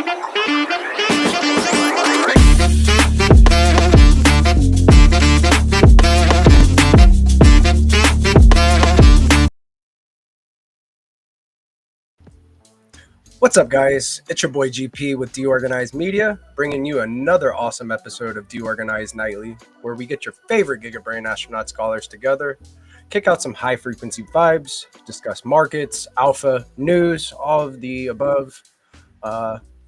What's up, guys? It's your boy GP with DeOrganized Media, bringing you another awesome episode of DeOrganized Nightly, where we get your favorite Giga Brain Astronaut Scholars together, kick out some high-frequency vibes, discuss markets, alpha, news, all of the above,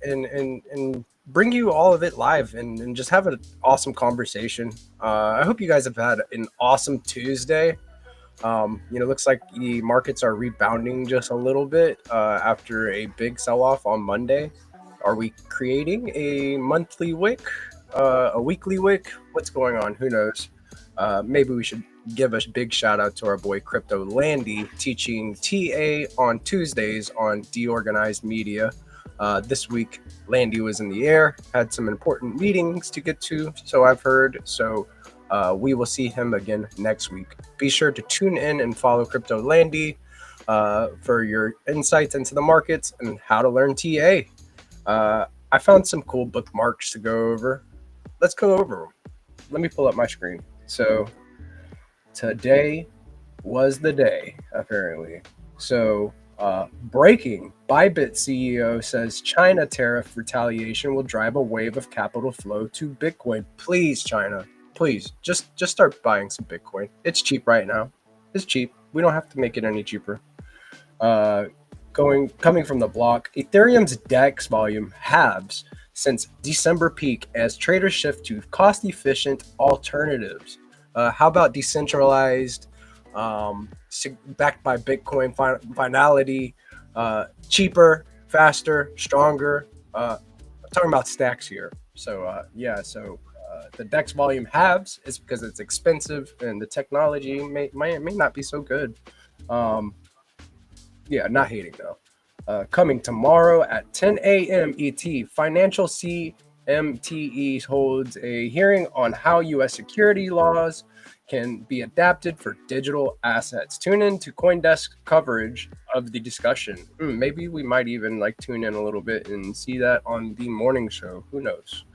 and bring you all of it live and just have an awesome conversation. I hope you guys have had an awesome Tuesday. Looks like the markets are rebounding just a little bit after a big sell-off on Monday. Are we creating a monthly wick, a weekly wick? What's going on? Who knows? Maybe we should give a big shout out to our boy Crypto Landy, teaching TA on Tuesdays on DeOrganized Media. This week, Landy was in the air, had some important meetings to get to, so I've heard. So we will see him again next week. Be sure to tune in and follow Crypto Landy for your insights into the markets and how to learn TA. I found some cool bookmarks to go over. Let's go over them. Let me pull up my screen. So today was the day, apparently. So breaking, Bybit CEO says China tariff retaliation will drive a wave of capital flow to Bitcoin. Please, China. Please, just start buying some Bitcoin. It's cheap right now. It's cheap. We don't have to make it any cheaper. Coming from the block, Ethereum's DEX volume halves since December peak as traders shift to cost-efficient alternatives. How about decentralized, backed by Bitcoin finality, cheaper, faster, stronger? I'm talking about stacks here. So the DEX volume halves is because it's expensive and the technology may not be so good. Not hating though. Coming tomorrow at 10 a.m. ET, Financial CMTE holds a hearing on how U.S. security laws can be adapted for digital assets. Tune in to CoinDesk coverage of the discussion. Maybe we might even tune in a little bit and see that on the morning show. Who knows?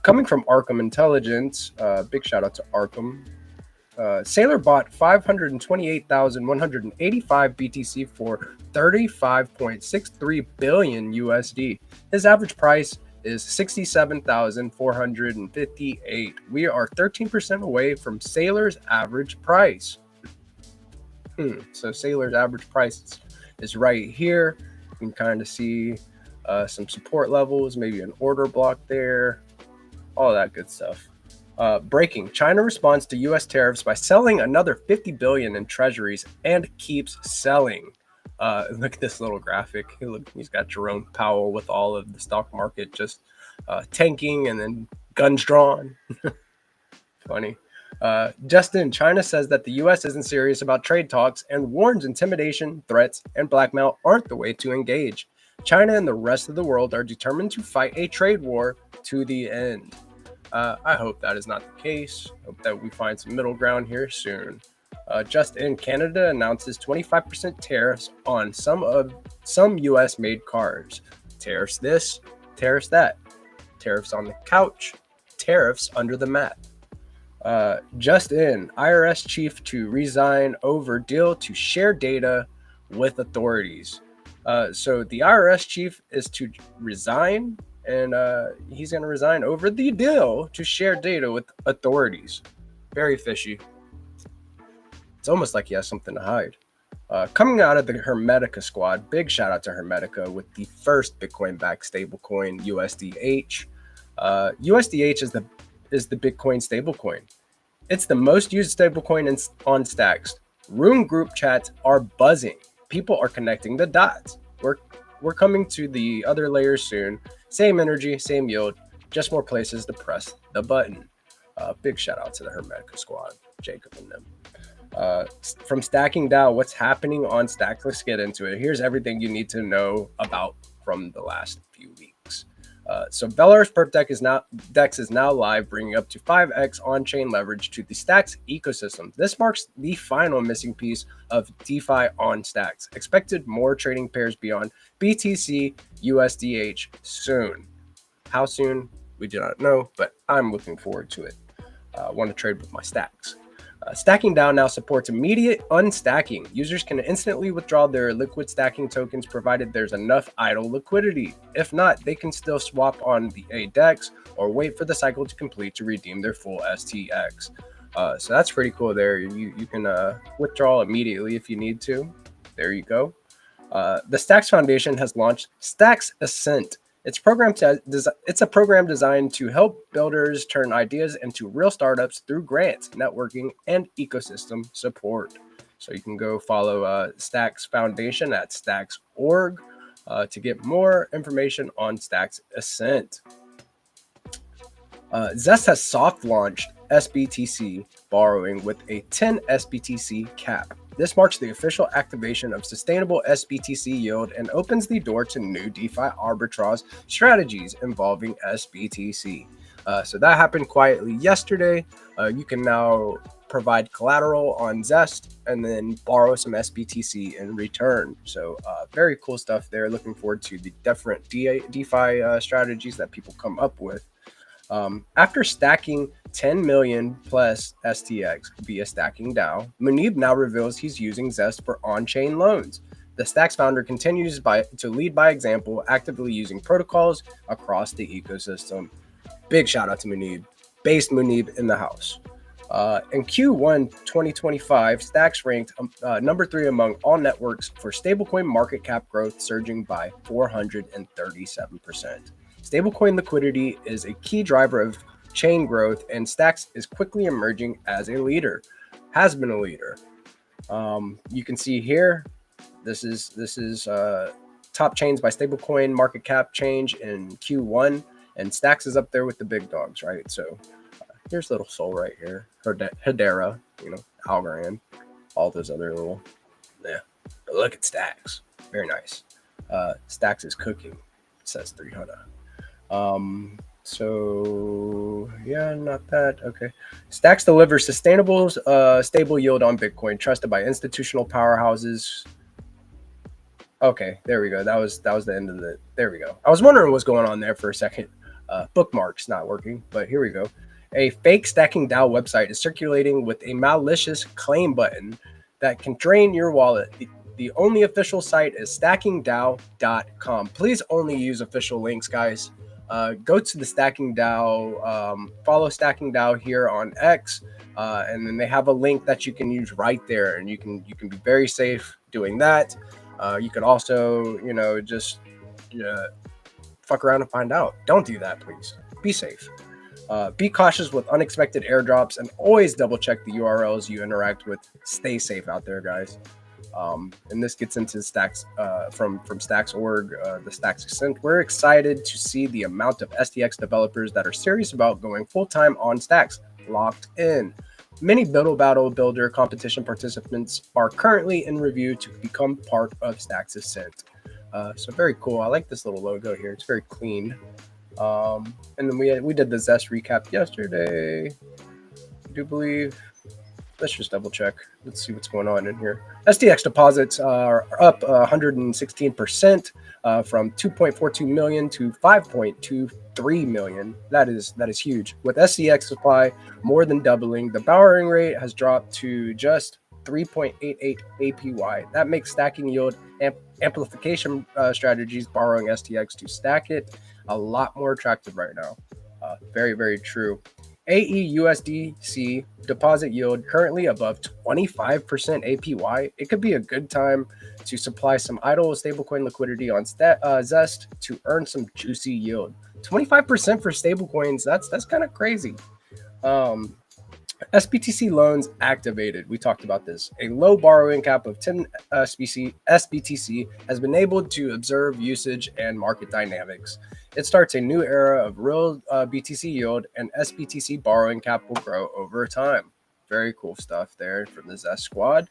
Coming from Arkham Intelligence, big shout out to Arkham. Sailor bought 528,185 BTC for 35.63 billion USD. His average price is 67,458. We are 13% away from Sailor's average price. So Sailor's average price is right here. You can kind of see some support levels, maybe an order block there. All that good stuff. Breaking. China responds to U.S. tariffs by selling another 50 billion in treasuries and keeps selling. Look at this little graphic. He's got Jerome Powell with all of the stock market just tanking and then guns drawn. Funny. Justin, China says that the U.S. isn't serious about trade talks and warns intimidation, threats, and blackmail aren't the way to engage. China and the rest of the world are determined to fight a trade war to the end. I hope that is not the case. Hope that we find some middle ground here soon. Just in, Canada announces 25% tariffs on some U.S. made cars. Tariffs this, tariffs that. Tariffs on the couch, tariffs under the mat. Just in, IRS chief to resign over deal to share data with authorities. So the IRS chief is to resign, and he's going to resign over the deal to share data with authorities. Very fishy. It's almost like he has something to hide. Coming out of the Hermetica squad, big shout out to Hermetica with the first Bitcoin-backed stablecoin, USDH. USDH is the Bitcoin stablecoin. It's the most used stablecoin on Stacks. Room group chats are buzzing. People are connecting the dots. We're coming to the other layers soon. Same energy, same yield, just more places to press the button. Big shout out to the Hermetica squad, Jacob and them. From Stacking DAO, what's happening on Stacks? Let's get into it. Here's everything you need to know about from the last few weeks. So Belarus Perp Dex is now live, bringing up to 5x on-chain leverage to the Stacks ecosystem. This marks the final missing piece of DeFi on Stacks. Expected more trading pairs beyond BTC USDH soon. How soon? We do not know, but I'm looking forward to it. I want to trade with my stacks. Stacking DAO now supports immediate unstacking. Users can instantly withdraw their liquid stacking tokens provided there's enough idle liquidity. If not, they can still swap on the ADEX or wait for the cycle to complete to redeem their full STX. So that's pretty cool there. You can withdraw immediately if you need to. There you go. The Stacks Foundation has launched Stacks Ascent. It's a program designed to help builders turn ideas into real startups through grants, networking, and ecosystem support. So you can go follow Stacks Foundation at stacks.org to get more information on Stacks Ascent. Zest has soft launched SBTC borrowing with a 10 SBTC cap. This marks the official activation of sustainable SBTC yield and opens the door to new DeFi arbitrage strategies involving SBTC. So that happened quietly yesterday. You can now provide collateral on Zest and then borrow some SBTC in return. So very cool stuff there. Looking forward to the different DeFi strategies that people come up with. After stacking 10 million plus STX via Stacking DAO, Munib now reveals he's using Zest for on-chain loans. The Stacks founder continues to lead by example, actively using protocols across the ecosystem. Big shout out to Munib, based Munib in the house. In Q1 2025, Stacks ranked number 3 among all networks for stablecoin market cap growth, surging by 437%. Stablecoin liquidity is a key driver of chain growth, and Stacks is quickly emerging as a leader, has been a leader. You can see here, this is top chains by stablecoin market cap change in Q1, and Stacks is up there with the big dogs, right? So here's Little Soul right here, Hedera, Algorand, all those other little, yeah. But look at Stacks, very nice. Stacks is cooking, says 300. So yeah, not that. Okay. Stacks delivers sustainable, stable yield on Bitcoin, trusted by institutional powerhouses. Okay, there we go. That was the end of the. There we go. I was wondering what's going on there for a second. Bookmarks not working, but here we go. A fake Stacking DAO website is circulating with a malicious claim button that can drain your wallet. The only official site is stackingdao.com. Please only use official links, guys. Go to the Stacking DAO, follow Stacking DAO here on X, and then they have a link that you can use right there, and you can be very safe doing that. You could also, just fuck around and find out. Don't do that, please. Be safe. Be cautious with unexpected airdrops, and always double check the URLs you interact with. Stay safe out there, guys. And this gets into Stacks from Stacks.org, the Stacks Ascent. We're excited to see the amount of STX developers that are serious about going full-time on Stacks locked in. Many Build Battle Builder competition participants are currently in review to become part of Stacks Ascent. So very cool. I like this little logo here. It's very clean. And then we did the Zest recap yesterday. I do believe. Let's just double check. Let's see what's going on in here. STX deposits are up 116% from 2.42 million to 5.23 million. That is huge. With STX supply more than doubling, the borrowing rate has dropped to just 3.88 APY. That makes stacking yield amplification strategies borrowing STX to stack it a lot more attractive right now. Very, very true. AEUSDC deposit yield currently above 25% APY. It could be a good time to supply some idle stablecoin liquidity on Zest to earn some juicy yield. 25% for stablecoins, that's kind of crazy. SBTC loans activated. We talked about this. A low borrowing cap of 10 SBTC has been able to observe usage and market dynamics. It starts a new era of real BTC yield, and SBTC borrowing cap will grow over time. Very cool stuff there from the Zest squad.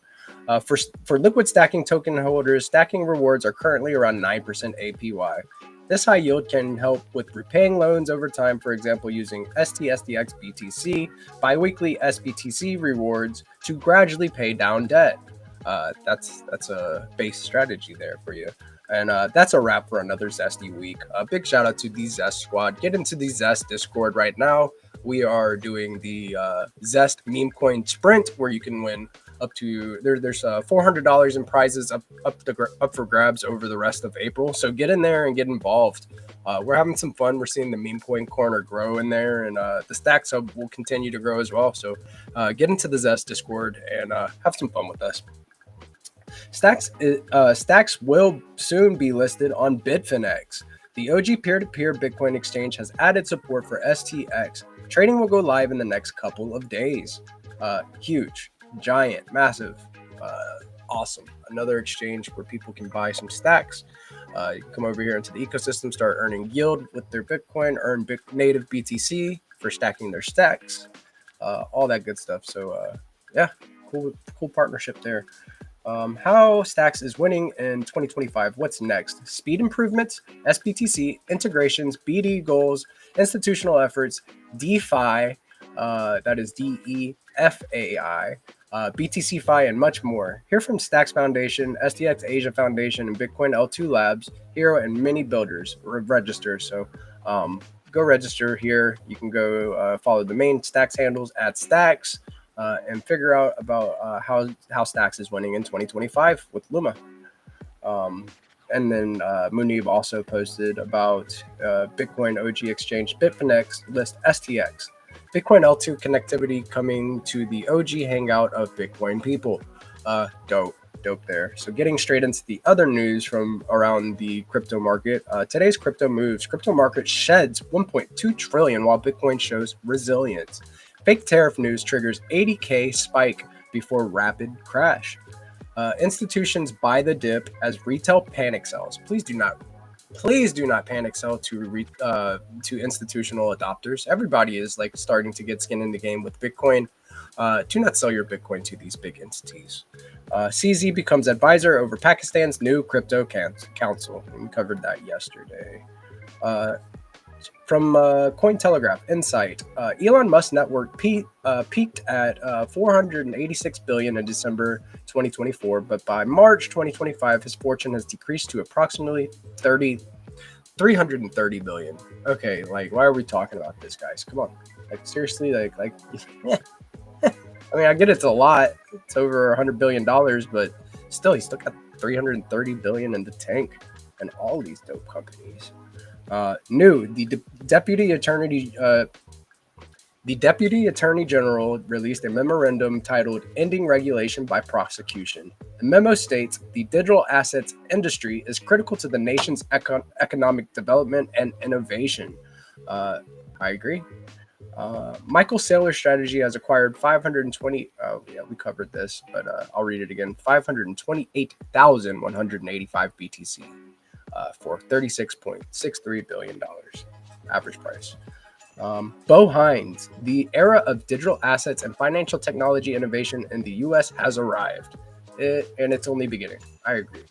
For liquid stacking token holders, stacking rewards are currently around 9% APY. This high yield can help with repaying loans over time, for example, using STSDX BTC, biweekly SBTC rewards to gradually pay down debt. That's a base strategy there for you. And that's a wrap for another Zesty week. Big shout out to the Zest squad. Get into the Zest Discord right now. We are doing the Zest meme coin sprint where you can win up to there's $400 in prizes up for grabs over the rest of April. So get in there and get involved. We're having some fun. We're seeing the meme coin corner grow in there, and the Stacks Hub will continue to grow as well. So get into the Zest Discord and have some fun with us. Stacks will soon be listed on Bitfinex. The OG peer-to-peer Bitcoin exchange has added support for STX. Trading will go live in the next couple of days. Huge, giant, massive, awesome. Another exchange where people can buy some stacks. You can come over here into the ecosystem, start earning yield with their Bitcoin, earn native BTC for stacking their stacks, all that good stuff. So yeah, cool partnership there. How Stacks is winning in 2025. What's next? Speed improvements, SBTC, integrations, BD goals, institutional efforts, DeFi, that is DEFAI, BTC Fi, and much more. Hear from Stacks Foundation, STX Asia Foundation, and Bitcoin L2 Labs, Hero, and many builders register. So go register here. You can go follow the main Stacks handles at Stacks. And figure out about how Stacks is winning in 2025 with Luma. And then Munib also posted about Bitcoin OG exchange Bitfinex list STX. Bitcoin L2 connectivity coming to the OG hangout of Bitcoin people. Dope there. So getting straight into the other news from around the crypto market. Today's crypto moves. Crypto market sheds 1.2 trillion while Bitcoin shows resilience. Fake tariff news triggers 80K spike before rapid crash. Institutions buy the dip as retail panic sells. Please do not panic sell to institutional adopters. Everybody is like starting to get skin in the game with Bitcoin. Do not sell your Bitcoin to these big entities. CZ becomes advisor over Pakistan's new crypto council. We covered that yesterday. From Cointelegraph Insight, Elon Musk network peaked at 486 billion in December 2024, but by March 2025, his fortune has decreased to approximately 330 billion. Okay, like why are we talking about this, guys? Come on, like seriously, like I mean, I get it's a lot. It's over $100 billion, but still, he's still got 330 billion in the tank, and all these dope companies. The Deputy Attorney General released a memorandum titled Ending Regulation by Prosecution. The memo states the digital assets industry is critical to the nation's economic development and innovation. I agree. Michael Saylor's strategy has acquired 520. We covered this, but I'll read it again. 528,185 BTC. For $36.63 billion average price. Bo Hines, the era of digital assets and financial technology innovation in the U.S. has arrived, and it's only beginning. I agree.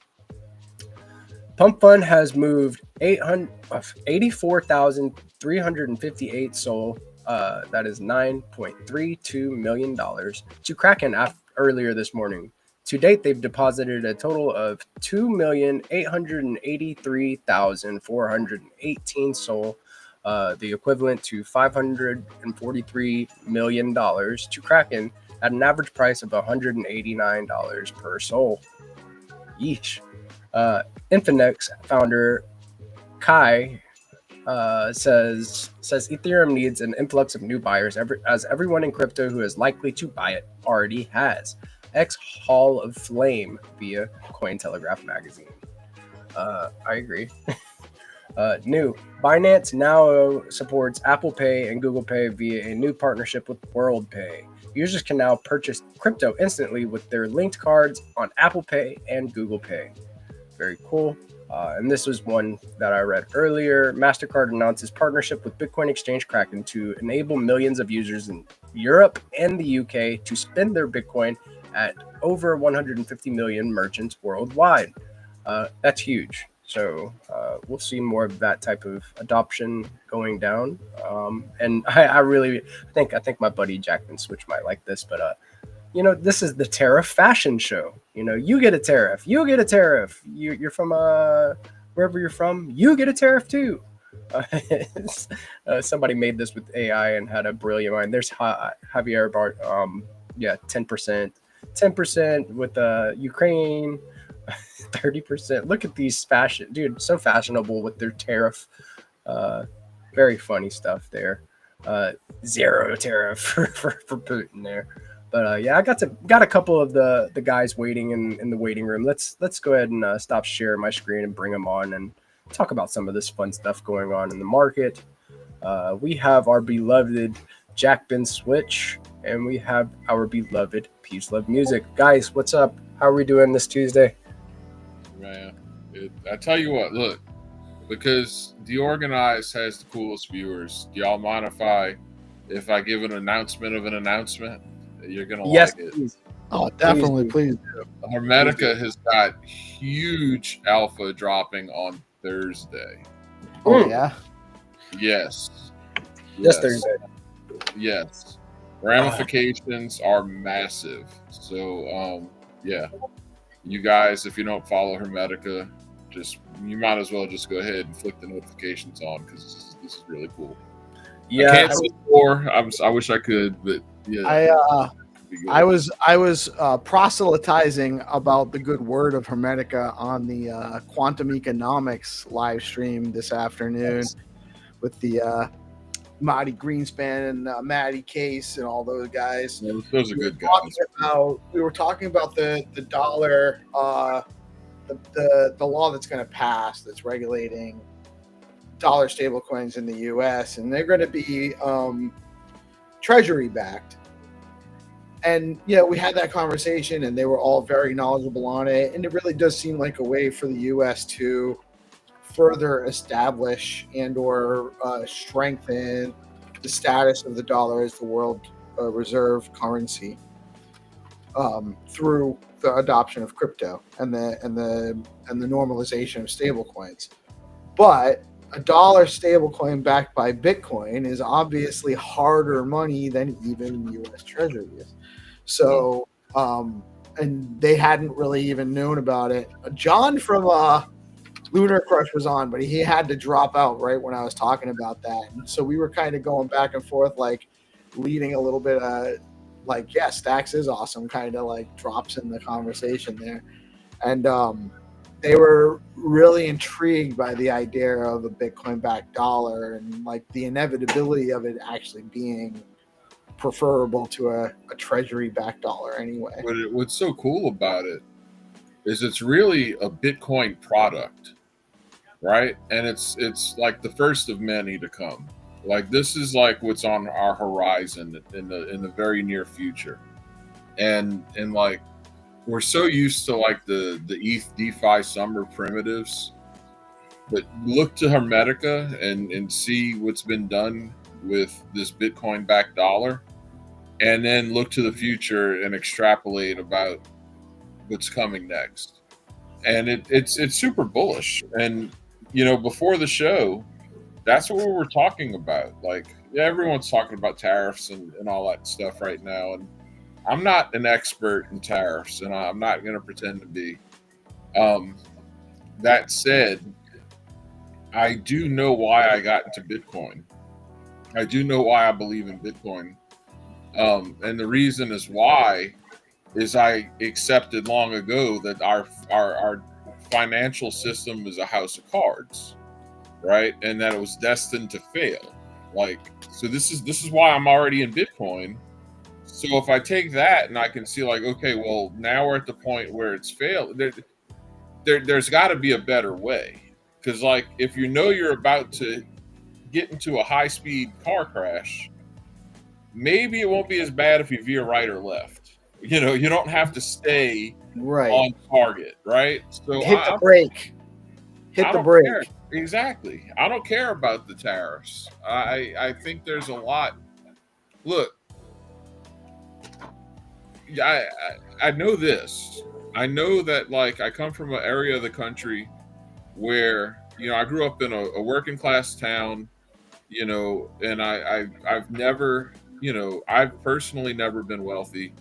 Pump Fund has moved 84,358 SOL, that is $9.32 million, to Kraken earlier this morning. To date, they've deposited a total of 2,883,418 SOL, the equivalent to $543 million to Kraken at an average price of $189 per SOL. Yeesh. Infinex founder Kai says Ethereum needs an influx of new buyers, as everyone in crypto who is likely to buy it already has. X Hall of Flame via Cointelegraph magazine. I agree. New Binance now supports Apple Pay and Google Pay via a new partnership with WorldPay. Users can now purchase crypto instantly with their linked cards on Apple Pay and Google Pay. Very cool. And this was one that I read earlier. MasterCard announces partnership with Bitcoin exchange Kraken to enable millions of users in Europe and the UK to spend their Bitcoin at over 150 million merchants worldwide. That's huge. So we'll see more of that type of adoption going down. And I really think my buddy Jackman Switch might like this, but this is the tariff fashion show. You get a tariff, you get a tariff. You're from wherever you're from, you get a tariff too. Uh, Somebody made this with AI and had a brilliant mind. There's Javier Bart. Yeah, 10% with Ukraine, 30%. Look at these fashion, dude. So fashionable with their tariff. Uh, Very funny stuff there. Zero tariff for Putin there. But yeah, I got a couple of the guys waiting in the waiting room. Let's go ahead and stop sharing my screen and bring them on and talk about some of this fun stuff going on in the market. We have our beloved Jack Ben Switch, and we have our beloved Peace Love Music. Guys, what's up? How are we doing this Tuesday? Man, I tell you what, look, because DeOrganized has the coolest viewers. Do y'all mind if I give an announcement of an announcement? You're gonna like it. Please. Oh, definitely, please. Hermetica has got huge alpha dropping on Thursday. Oh yeah. Yes. Yes, Thursday. Yes. Ramifications are massive. So yeah. You guys, if you don't follow Hermetica, you might as well just go ahead and flick the notifications on, because this is really cool. Yeah. I can't say more. I wish I could, but yeah. I was proselytizing about the good word of Hermetica on the Quantum Economics live stream this afternoon with the Marty Greenspan and Matty Case and all those guys. Yeah, those are good guys. We were talking about the dollar, the law that's going to pass that's regulating dollar stablecoins in the U.S. and they're going to be treasury backed. And we had that conversation, and they were all very knowledgeable on it. And it really does seem like a way for the U.S. to further establish and/or strengthen the status of the dollar as the world reserve currency through the adoption of crypto and the normalization of stablecoins. But a dollar stablecoin backed by Bitcoin is obviously harder money than even U.S. Treasuries. So, and they hadn't really even known about it. John from Lunar Crush was on, but he had to drop out right when I was talking about that. And so we were kind of going back and forth, like leading a little bit like, yeah, Stacks is awesome, kind of like drops in the conversation there. And they were really intrigued by the idea of a Bitcoin-backed dollar and like the inevitability of it actually being preferable to a treasury-backed dollar anyway. What's so cool about it is it's really a Bitcoin product, right? And it's like the first of many to come. Like this is like what's on our horizon in the very near future, and like we're so used to like the ETH DeFi summer primitives, but look to Hermetica and see what's been done with this Bitcoin backed dollar, and then look to the future and extrapolate about what's coming next. And it's super bullish. And before the show, that's what we were talking about. Like, yeah, everyone's talking about tariffs and all that stuff right now. And I'm not an expert in tariffs, and I'm not going to pretend to be. That said, I do know why I got into Bitcoin. I do know why I believe in Bitcoin. And the reason is why is I accepted long ago that our financial system is a house of cards, right? And that it was destined to fail. Like, so this is why I'm already in Bitcoin. So if I take that and I can see like, okay, well, now we're at the point where it's failed. There's got to be a better way. Because like, if you're about to get into a high-speed car crash, maybe it won't be as bad if you veer right or left. You don't have to stay on target, right? So hit the brake. Care. Exactly. I don't care about the tariffs. I think there's a lot. Look, I know this. I know that like I come from an area of the country where, I grew up in a working class town, and I've never, I've personally never been wealthy.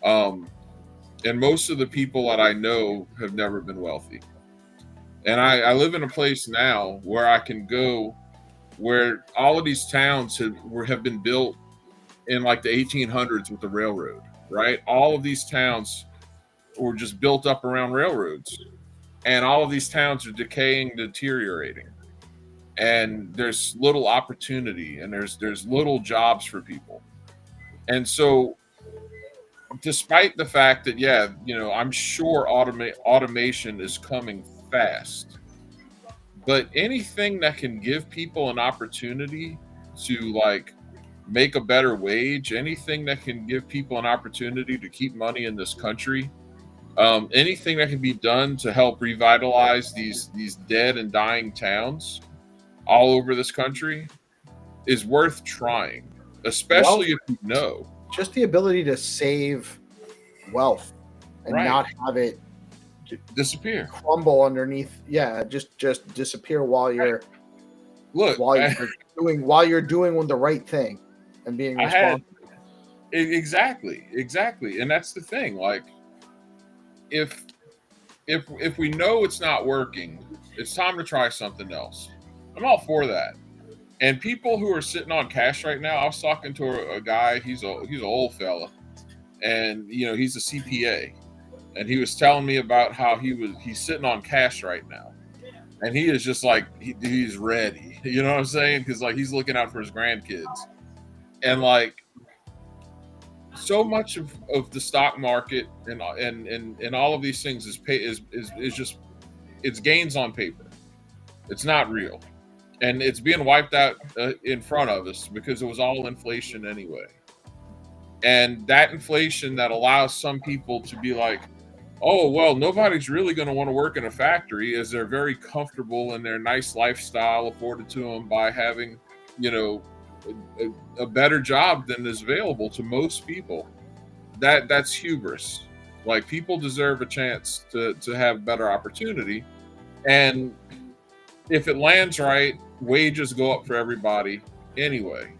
Um, and most of the people that I know have never been wealthy. And I live in a place now where I can go, where all of these towns have been built in like the 1800s with the railroad, right? All of these towns were just built up around railroads, and all of these towns are decaying, deteriorating, and there's little opportunity, and there's little jobs for people. And so, despite the fact that, yeah, I'm sure automation is coming fast, but anything that can give people an opportunity to like make a better wage, anything that can give people an opportunity to keep money in this country, anything that can be done to help revitalize these dead and dying towns all over this country is worth trying, especially if you know. Just the ability to save wealth and Right. not have it Disappear. crumble underneath. Yeah, just disappear while you're while you're doing the right thing and being responsible. Exactly, and that's the thing. Like, if we know it's not working, it's time to try something else. I'm all for that. And people who are sitting on cash right now, I was talking to a guy. He's an old fella, and he's a CPA, and he was telling me about how he's sitting on cash right now, and he is just like he's ready. You know what I'm saying? Because like he's looking out for his grandkids, and like so much of the stock market and all of these things is just it's gains on paper. It's not real. And it's being wiped out in front of us because it was all inflation anyway. And that inflation that allows some people to be like, oh, well, nobody's really going to want to work in a factory, as they're very comfortable in their nice lifestyle afforded to them by having, a better job than is available to most people. That's hubris. Like, people deserve a chance to have better opportunity. And if it lands right, wages go up for everybody anyway.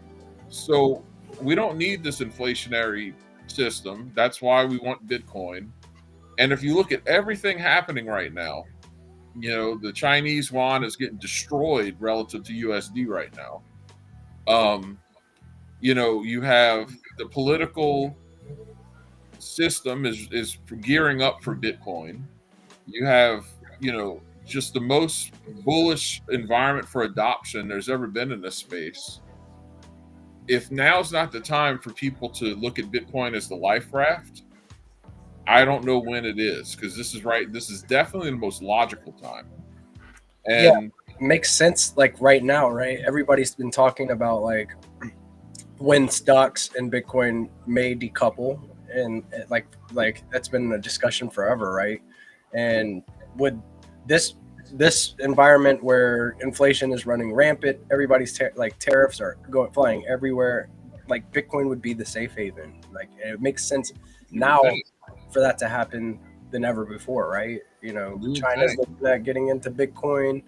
So we don't need this inflationary system. That's why we want Bitcoin. And if you look at everything happening right now, the Chinese yuan is getting destroyed relative to USD right now. You have the political system is gearing up for Bitcoin. You have, just the most bullish environment for adoption there's ever been in this space. If now's not the time for people to look at Bitcoin as the life raft, I don't know when it is, because this is definitely the most logical time. And makes sense. Like right now, right? Everybody's been talking about like when stocks and Bitcoin may decouple, and like that's been a discussion forever, right? And with this environment where inflation is running rampant, everybody's tariffs are flying everywhere. Like Bitcoin would be the safe haven. Like it makes sense now for that to happen than ever before, right? China's looking at getting into Bitcoin.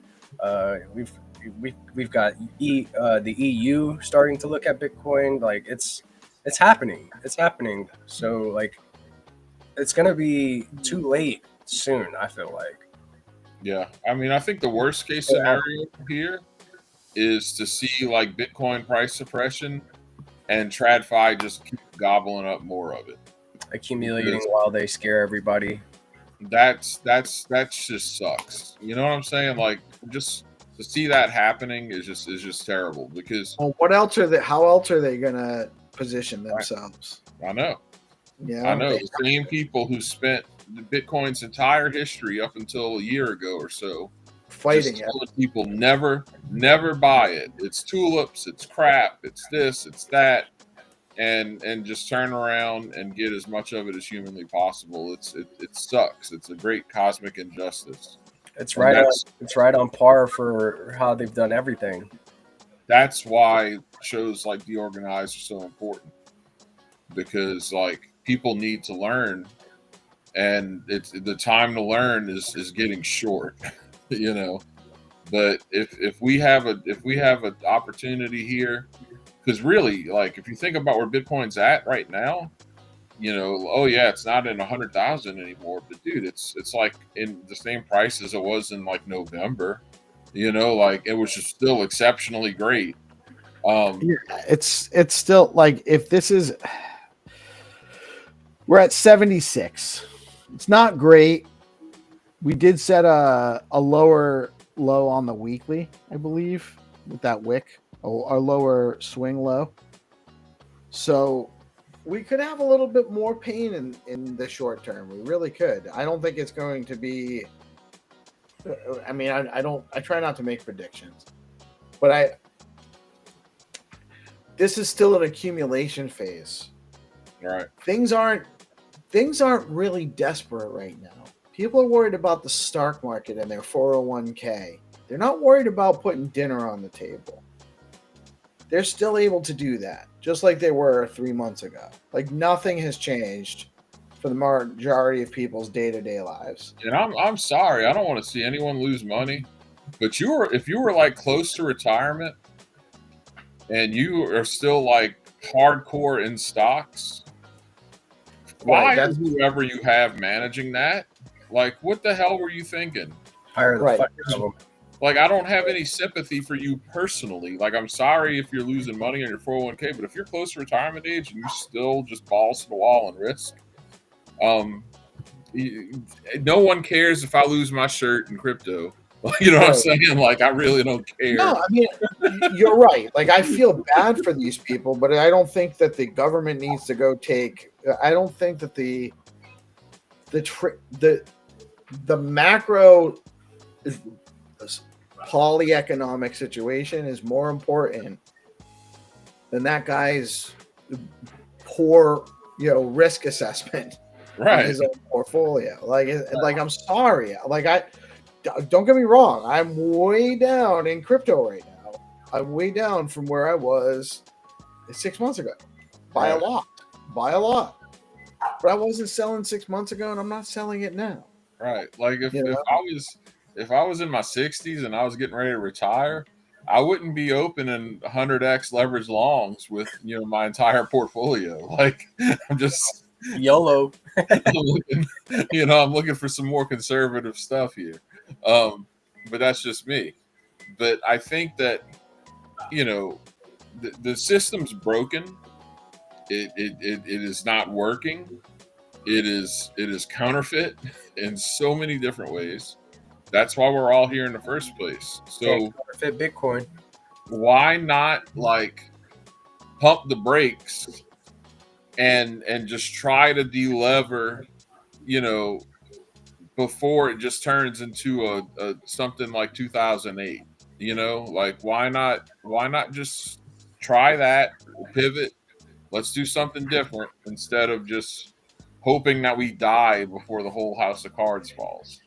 We've got the EU starting to look at Bitcoin. Like it's happening. It's happening. So like it's gonna be too late soon, I feel like. Yeah, I mean, I think the worst case scenario here is to see like Bitcoin price suppression and TradFi just keep gobbling up more of it, accumulating while they scare everybody. That's just sucks. You know what I'm saying? Like, just to see that happening is just terrible. Because what else are they? How else are they gonna position themselves? I know. Yeah, I know. The same people who spent Bitcoin's entire history up until a year ago or so fighting it. People never buy it. It's tulips. It's crap. It's this. It's that. And just turn around and get as much of it as humanly possible. It sucks. It's a great cosmic injustice. It's right on par for how they've done everything. That's why shows like DeOrganized are so important, because like people need to learn, and it's the time to learn is getting short. you know. But if we have an opportunity here, because really, like, if you think about where Bitcoin's at right now, you know, oh yeah, it's not in 100,000 anymore, but dude, it's like in the same price as it was in like November. You know, like it was just still exceptionally great. Yeah, it's still like, if this is, we're at 76. It's not great. We did set a lower low on the weekly, I believe, with that wick, a lower swing low. So we could have a little bit more pain in the short term. We really could. I don't think it's going to be. I mean, I try not to make predictions, but this is still an accumulation phase. Right. Things aren't really desperate right now. People are worried about the stock market and their 401k. They're not worried about putting dinner on the table. They're still able to do that, just like they were 3 months ago. Like, nothing has changed for the majority of people's day-to-day lives. And I'm sorry, I don't want to see anyone lose money, but if you were like close to retirement and you are still like hardcore in stocks, fire whoever you have managing that. Like, what the hell were you thinking? Fire the fuck out of them. Like, I don't have any sympathy for you personally. Like, I'm sorry if you're losing money on your 401k, but if you're close to retirement age and you still just balls to the wall and risk, no one cares if I lose my shirt in crypto. You know what I'm saying? Like, I really don't care. No, I mean, you're right. Like, I feel bad for these people, but I don't think that the government needs to go take. I don't think that the macro polyeconomic situation is more important than that guy's poor, risk assessment of his own portfolio. Like, I'm sorry. Like, don't get me wrong. I'm way down in crypto right now. I'm way down from where I was 6 months ago. By a lot. But I wasn't selling 6 months ago, and I'm not selling it now. Right. Like, if I was in my 60s and I was getting ready to retire, I wouldn't be opening 100x leverage longs with my entire portfolio. Like, I'm just YOLO. I'm looking for some more conservative stuff here. But that's just me. But I think that the system's broken. It is not working. It is counterfeit in so many different ways. That's why we're all here in the first place. So counterfeit Bitcoin. Why not like pump the brakes and just try to delever, before it just turns into a something like 2008? Like, why not just try that, pivot? Let's do something different instead of just hoping that we die before the whole house of cards falls.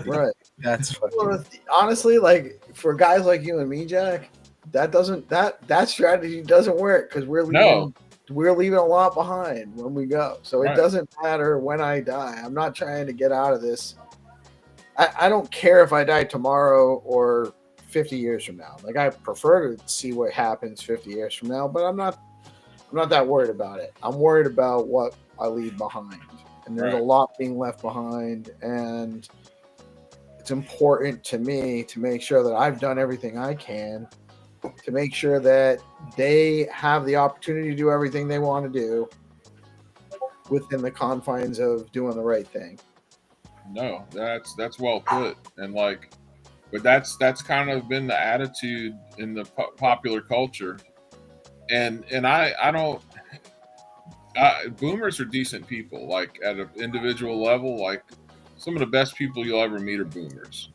Right. That's well, honestly, like, for guys like you and me, Jack, that strategy doesn't work, because we're leaving a lot behind when we go. So it doesn't matter when I die. I'm not trying to get out of this. I don't care if I die tomorrow or 50 years from now. Like, I prefer to see what happens 50 years from now, but I'm not that worried about it. I'm worried about what I leave behind. And there's a lot being left behind. And it's important to me to make sure that I've done everything I can to make sure that they have the opportunity to do everything they want to do within the confines of doing the right thing. No, that's well put. And like, but that's kind of been the attitude in the popular culture. And I don't. Boomers are decent people. Like, at an individual level, like, some of the best people you'll ever meet are boomers.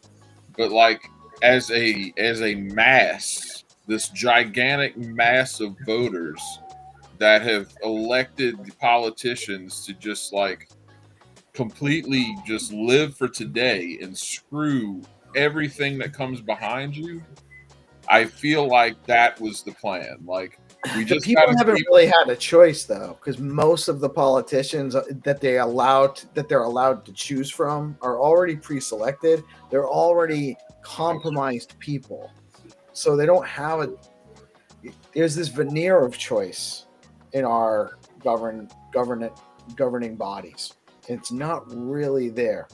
But like, as a mass, this gigantic mass of voters that have elected politicians to just like completely just live for today and screw everything that comes behind you, I feel like that was the plan. Like, We The just people gotta haven't keep really had a choice though, because most of the politicians that they're allowed to choose from are already pre-selected. They're already compromised people, so they don't have a. There's this veneer of choice in our governing bodies. It's not really there.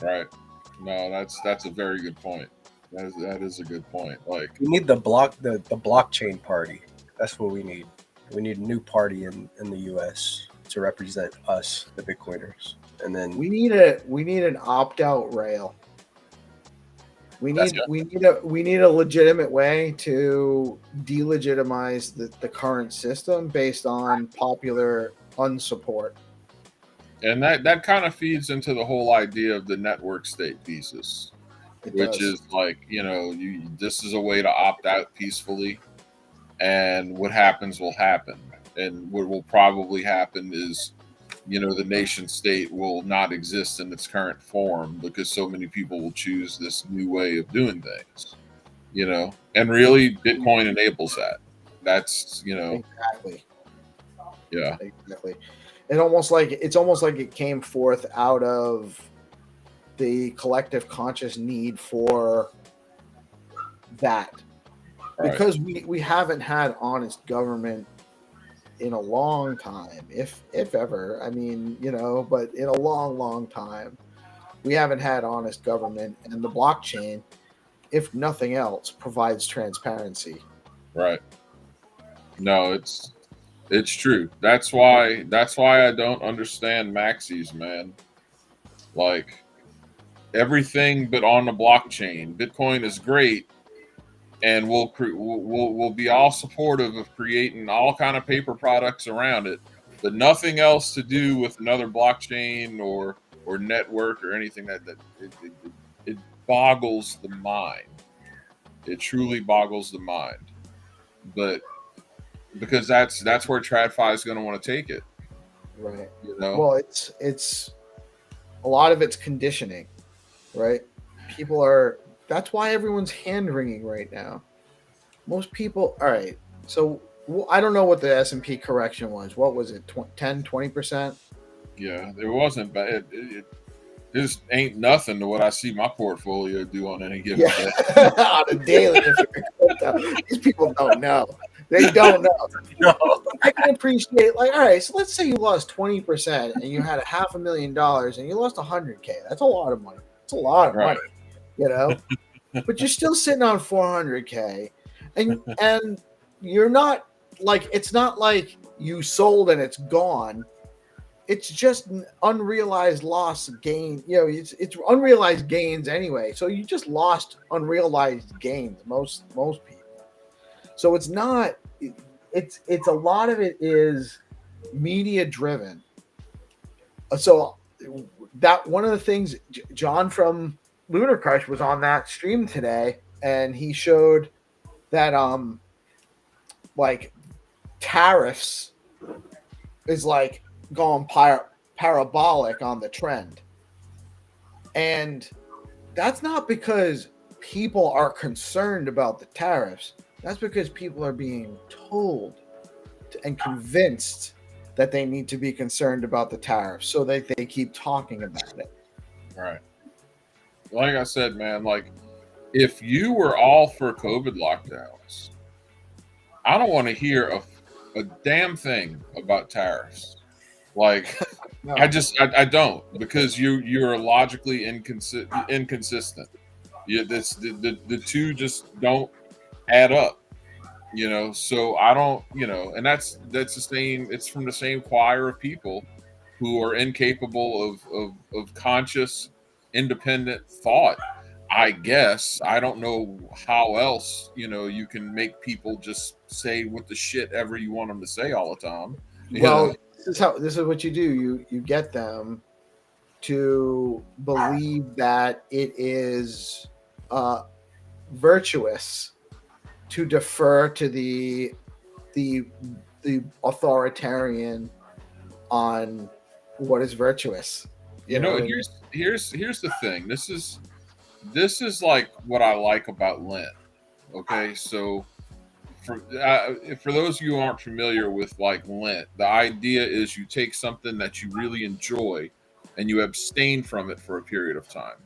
right. No, that's a very good point. That is a good point. Like, We need the blockchain party. That's what we need. We need a new party in the U.S. to represent us, the Bitcoiners, and then We need an opt-out rail. We That's need a legitimate way to delegitimize the current system based on popular unsupport. and that kind of feeds into the whole idea of the network state thesis, It which does. is like, this is a way to opt out peacefully, and what happens will happen. And what will probably happen is, the nation state will not exist in its current form because so many people will choose this new way of doing things, and really Bitcoin enables that. That's, Exactly. yeah, Exactly. It's almost like it came forth out of the collective conscious need for that. right, Because we haven't had honest government in a long time, if ever. I mean, but in a long time, we haven't had honest government, and the blockchain, if nothing else, provides transparency. right. No, it's true. That's why I don't understand maxis, man. Like, everything but on the blockchain. Bitcoin is great, and we'll be all supportive of creating all kind of paper products around it, but nothing else to do with another blockchain or network or anything it boggles the mind. It truly boggles the mind. But because that's where TradFi is going to want to take it, Right. you know. Well, it's a lot of it's conditioning, right? People are. That's why everyone's hand wringing right now. Most people. All right. So I don't know what the S&P correction was. What was it? 10, 20%? Yeah, it wasn't bad. This ain't nothing to what I see my portfolio do on any given day. On a daily. These people don't know. They don't know. no. I can appreciate, like, all right, so let's say you lost 20% and you had $500,000 and you lost 100K. That's a lot of money. It's a lot of Right. money, but you're still sitting on 400K, and you're not like, it's not like you sold and it's gone. It's just an unrealized loss gain. It's unrealized gains anyway. So you just lost unrealized gains. Most people. So it's not. It's a lot of it is media driven. So that one of the things, John from Lunar Crush was on that stream today, and he showed that like tariffs is like going parabolic on the trend, and that's not because people are concerned about the tariffs. That's because people are being told and convinced that they need to be concerned about the tariffs, so that they keep talking about it. Right. Like I said, man, like, if you were all for COVID lockdowns, I don't want to hear a damn thing about tariffs. Like, No. I don't, because you're logically inconsistent. The two just don't add up, so I don't, and that's the same. It's from the same choir of people who are incapable of conscious, independent thought. I guess I don't know how else you can make people just say what the shit ever you want them to say all the time. Well, this is what you do. You get them to believe that it is virtuous to defer to the authoritarian on what is virtuous. Here's the thing. This is like what I like about Lent. Okay, so for those of you who aren't familiar with like Lent, the idea is you take something that you really enjoy and you abstain from it for a period of time.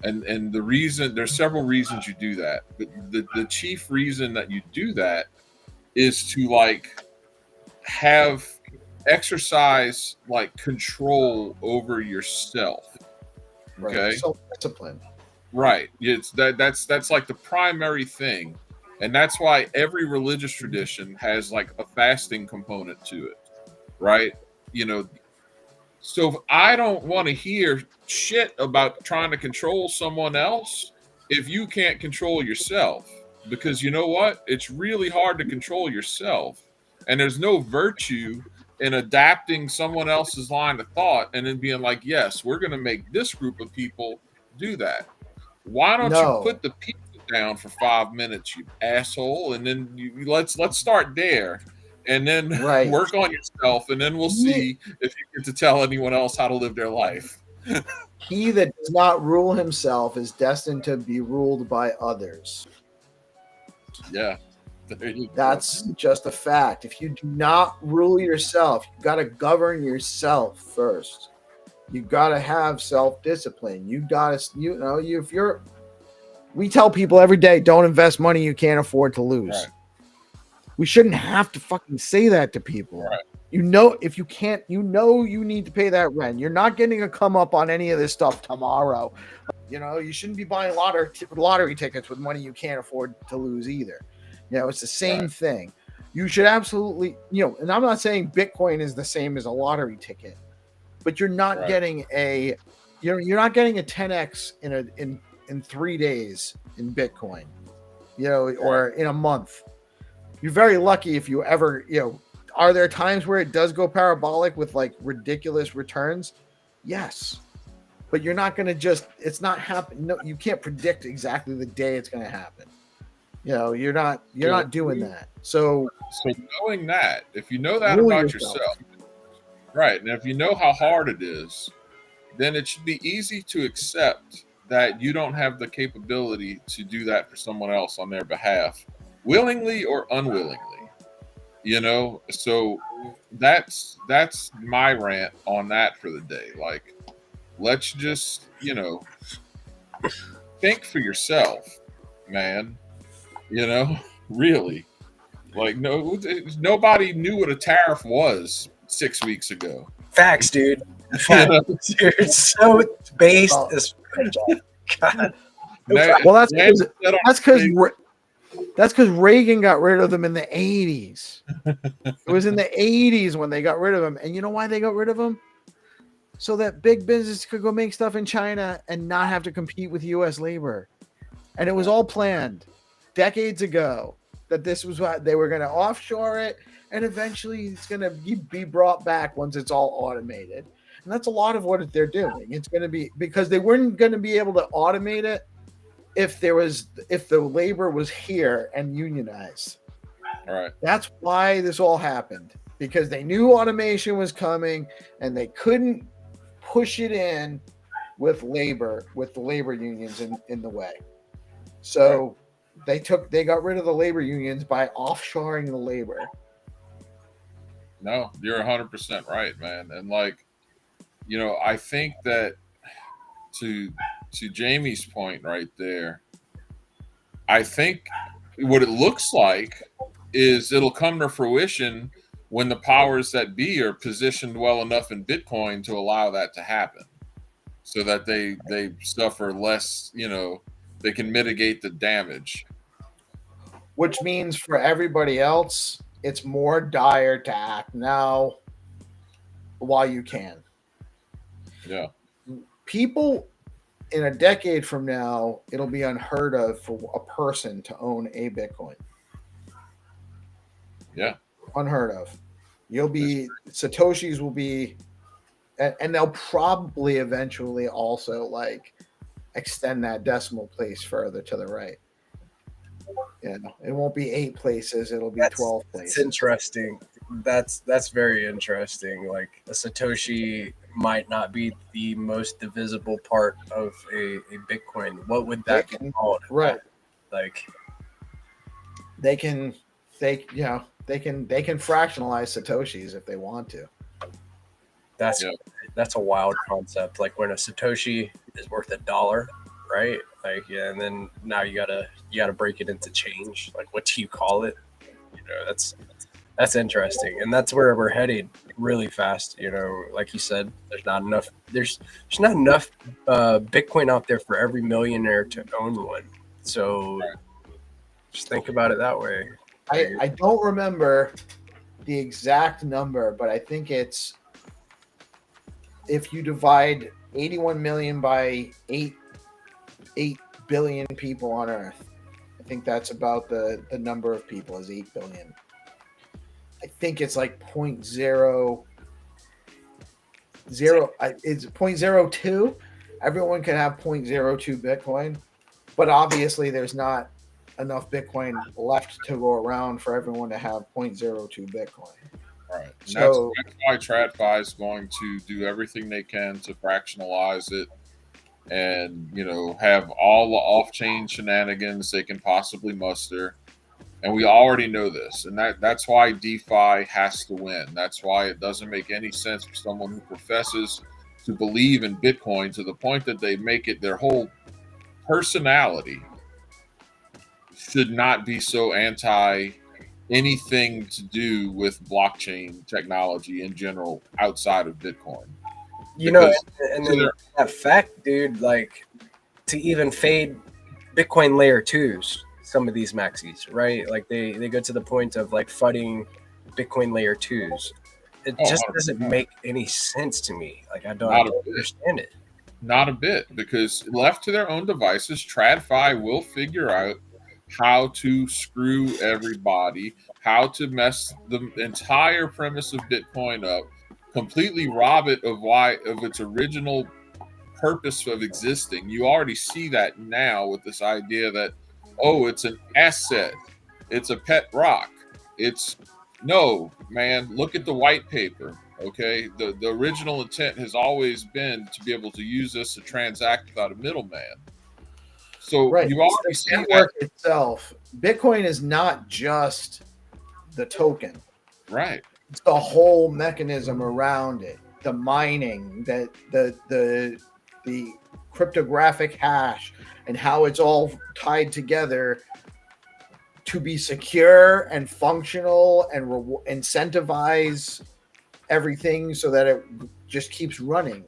And the reason, there's several reasons you do that, but the chief reason that you do that is to like have exercise like control over yourself. Okay. Right. Self-discipline. Right. It's that's like the primary thing. And that's why every religious tradition has like a fasting component to it. Right? You know, so if I don't want to hear shit about trying to control someone else if you can't control yourself. Because you know what? It's really hard to control yourself. And there's no virtue in adapting someone else's line of thought and then being like, yes, we're going to make this group of people do that. Why don't you put the pizza down for 5 minutes, you asshole? And then let's start there. And then work on yourself, and then we'll see if you get to tell anyone else how to live their life. He that does not rule himself is destined to be ruled by others. Yeah. That's just a fact. If you do not rule yourself, you got to govern yourself first. You got to have self-discipline. You got to, we tell people every day, don't invest money you can't afford to lose. Right. We shouldn't have to fucking say that to people. Right. You know, if you can't, you need to pay that rent. You're not getting a come up on any of this stuff tomorrow. You know, you shouldn't be buying lottery tickets with money you can't afford to lose either. You know, it's the same thing. You should absolutely, and I'm not saying Bitcoin is the same as a lottery ticket, but you're not getting you're not getting a 10x in 3 days in Bitcoin, or in a month. You're very lucky if you ever, are there times where it does go parabolic with like ridiculous returns? Yes. But you're not going to it's not happening. No, you can't predict exactly the day it's going to happen. You're not doing that. So knowing that, if you know that about yourself, right, and if you know how hard it is, then it should be easy to accept that you don't have the capability to do that for someone else on their behalf, willingly or unwillingly. So that's my rant on that for the day. Like, let's just, think for yourself, man. Really. Like, nobody knew what a tariff was 6 weeks ago. Facts, dude. Facts. It's so based as God. Well, that's because Reagan got rid of them in the 80s. It was in the 80s when they got rid of them. And you know why they got rid of them? So that big business could go make stuff in China and not have to compete with U.S. labor. And it was all planned decades ago that this was what they were going to offshore it. And eventually it's going to be brought back once it's all automated. And that's a lot of what they're doing. It's going to be because they weren't going to be able to automate it if the labor was here and unionized. All right. That's why this all happened, because they knew automation was coming and they couldn't push it in with the labor unions in the way. So they got rid of the labor unions by offshoring the labor. No, you're 100% right, man. And like, I think that to Jamie's point right there, I think what it looks like is it'll come to fruition when the powers that be are positioned well enough in Bitcoin to allow that to happen, so that they suffer less, they can mitigate the damage. Which means for everybody else, it's more dire to act now while you can. Yeah. People in a decade from now, it'll be unheard of for a person to own a Bitcoin. Yeah. Unheard of. Satoshis will be, and they'll probably eventually also like extend that decimal place further to the right. It won't be 8 places, it'll be 12 places. It's interesting. That's very interesting. Like a Satoshi might not be the most divisible part of a Bitcoin. What would that be called? Right. Like they can they can fractionalize Satoshis if they want to. That's a wild concept. Like when a Satoshi is worth $1, right? Like yeah, and then now you gotta break it into change. Like what do you call it? That's interesting, and that's where we're headed really fast. Like you said, there's not enough. There's not enough Bitcoin out there for every millionaire to own one. So just think about it that way. I don't remember the exact number, but I think it's if you divide 81 million by 8 billion people on Earth. I think that's about the number of people is 8 billion. I think it's like 0.00. It's 0.02. Everyone can have 0.02 Bitcoin, but obviously there's not enough Bitcoin left to go around for everyone to have 0.02 Bitcoin. Right. So that's why TradFi is going to do everything they can to fractionalize it and, have all the off-chain shenanigans they can possibly muster. And we already know this. And that's why DeFi has to win. That's why it doesn't make any sense for someone who professes to believe in Bitcoin to the point that they make it their whole personality should not be so anti anything to do with blockchain technology in general outside of Bitcoin. And then that fact, dude, like to even fade Bitcoin layer 2s, some of these maxis, right? Like they go to the point of like fudding Bitcoin layer 2s. It just 100%. Doesn't make any sense to me. Like I don't understand it. Not a bit, because left to their own devices, TradFi will figure out how to screw everybody, how to mess the entire premise of Bitcoin up, completely rob it of its original purpose of existing. You already see that now with this idea that, it's an asset, it's a pet rock. No, man, look at the white paper. Okay, the original intent has always been to be able to use this to transact without a middleman. So you already see the network itself. Bitcoin is not just the token, right? It's the whole mechanism around it, the mining, the cryptographic hash, and how it's all tied together to be secure and functional and incentivize everything so that it just keeps running,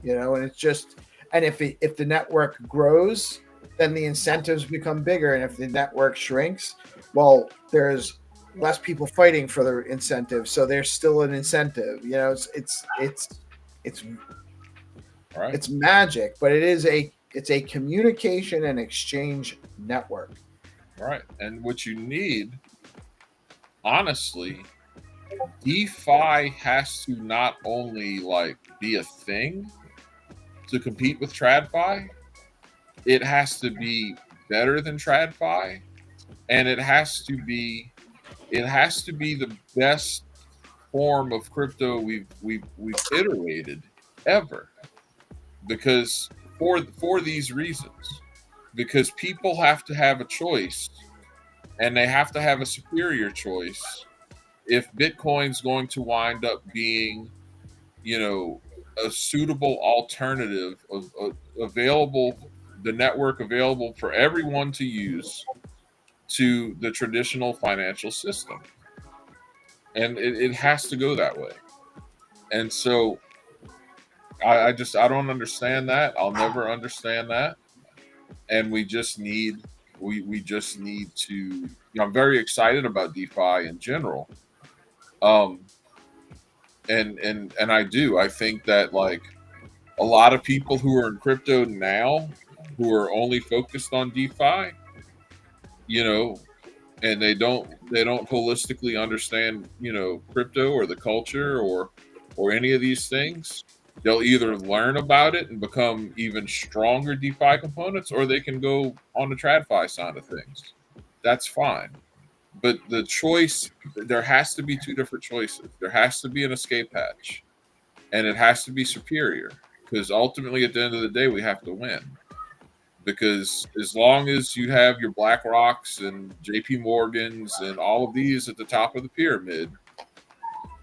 and it's just, and if the network grows, then the incentives become bigger, and if the network shrinks, well, there's less people fighting for the incentive, so there's still an incentive. It's magic, but it's a communication and exchange network. Right. And what you need, honestly, DeFi has to not only be a thing to compete with TradFi, it has to be better than TradFi, and it has to be the best form of crypto we've iterated ever. Because for these reasons, because people have to have a choice, and they have to have a superior choice if Bitcoin's going to wind up being, a suitable alternative of available, the network available for everyone to use to the traditional financial system. And it has to go that way. And so I don't understand that. I'll never understand that. And we just need to, I'm very excited about DeFi in general. And I think that a lot of people who are in crypto now who are only focused on DeFi, and they don't holistically understand, crypto or the culture or any of these things, they'll either learn about it and become even stronger DeFi components, or they can go on the TradFi side of things. That's fine. But the choice, there has to be two different choices. There has to be an escape hatch, and it has to be superior, because ultimately at the end of the day, we have to win. because as long as you have your Black Rocks and JP Morgans and all of these at the top of the pyramid,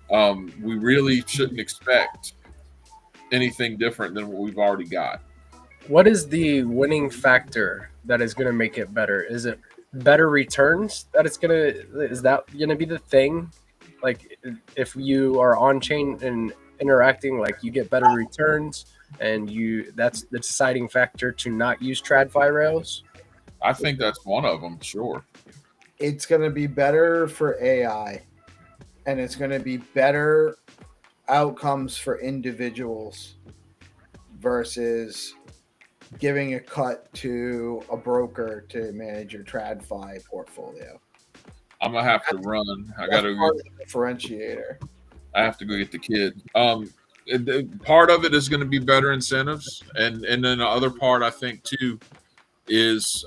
we really shouldn't expect anything different than what we've already got. What is the winning factor that is going to make it better? Is it better returns that it's going to, is that going to be the thing? Like if you are on chain and interacting, like you get better returns and that's the deciding factor to not use TradFi rails? I think that's one of them, sure. It's going to be better for AI, and it's going to be better outcomes for individuals versus giving a cut to a broker to manage your TradFi portfolio. I'm gonna have to run. I gotta go. Differentiator. I have to go get the kid. Part of it is going to be better incentives, and then the other part I think too is